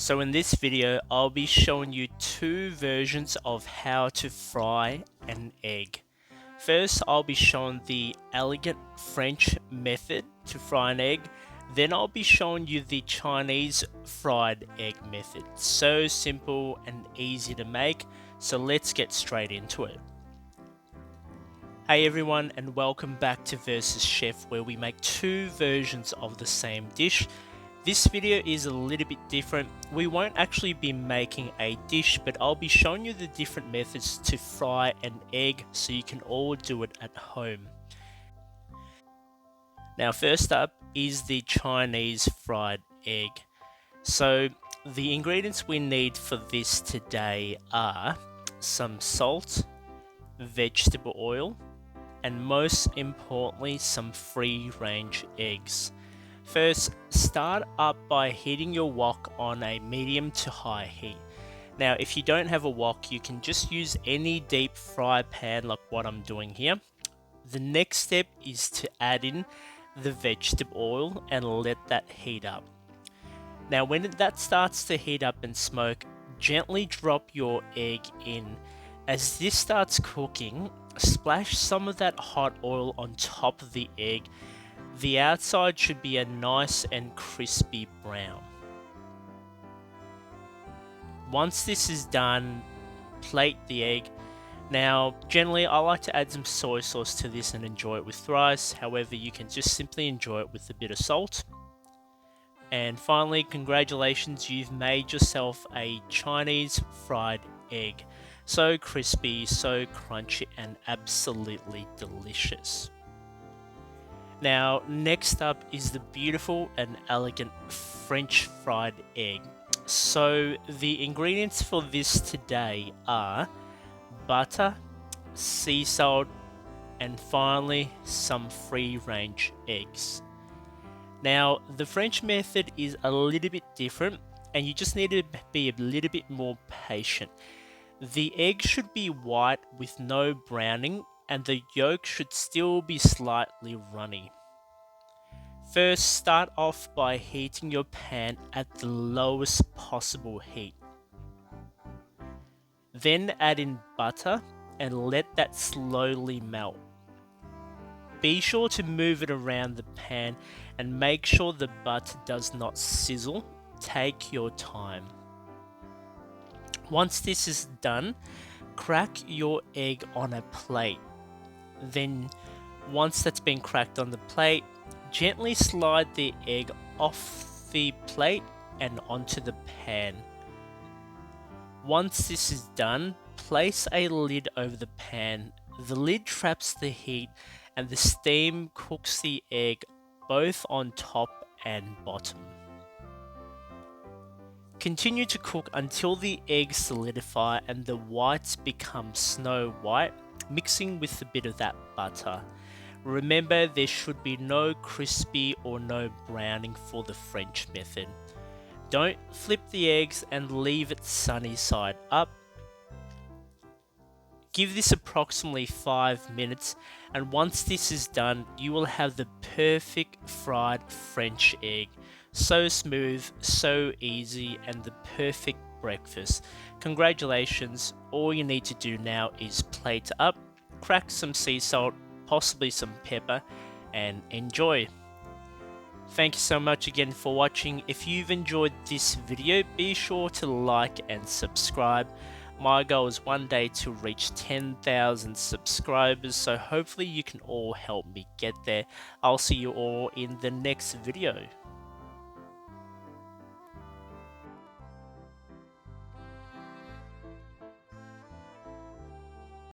So in this video, I'll be showing you two versions of how to fry an egg. First, I'll be showing the elegant French method to fry an egg. Then I'll be showing you the Chinese fried egg method. So simple and easy to make. So let's get straight into it. Hey everyone, and welcome back to Versus Chef, where we make two versions of the same dish. This video is a little bit different. We won't actually be making a dish, but I'll be showing you the different methods to fry an egg so you can all do it at home. Now first up is the Chinese fried egg. So the ingredients we need for this today are some salt, vegetable oil, and most importantly some free-range eggs. First, start up by heating your wok on a medium to high heat. Now, if you don't have a wok, you can just use any deep fry pan like what I'm doing here. The next step is to add in the vegetable oil and let that heat up. Now, when that starts to heat up and smoke, gently drop your egg in. As this starts cooking, splash some of that hot oil on top of the egg. The outside should be a nice and crispy brown. Once this is done, plate the egg. Now, generally I like to add some soy sauce to this and enjoy it with rice. However, you can just simply enjoy it with a bit of salt. And finally, congratulations, you've made yourself a Chinese fried egg. So crispy, so crunchy, and absolutely delicious. Now, next up is the beautiful and elegant French fried egg. So, the ingredients for this today are butter, sea salt, and finally some free-range eggs. Now, the French method is a little bit different, and you just need to be a little bit more patient. The egg should be white with no browning, and the yolk should still be slightly runny. First, start off by heating your pan at the lowest possible heat. Then add in butter and let that slowly melt. Be sure to move it around the pan and make sure the butter does not sizzle. Take your time. Once this is done, crack your egg on a plate. Then, once that's been cracked on the plate, gently slide the egg off the plate and onto the pan. Once this is done, place a lid over the pan. The lid traps the heat and the steam cooks the egg both on top and bottom. Continue to cook until the eggs solidify and the whites become snow white, mixing with a bit of that butter. Remember, there should be no crispy or no browning for the French method. Don't flip the eggs and leave it sunny side up. Give this approximately 5 minutes, and once this is done, you will have the perfect fried French egg. So smooth, so easy, and the perfect breakfast. Congratulations, all you need to do now is plate up, crack some sea salt, possibly some pepper, and enjoy. Thank you so much again for watching. If you've enjoyed this video, be sure to like and subscribe. My goal is one day to reach 10,000 subscribers, so hopefully you can all help me get there. I'll see you all in the next video.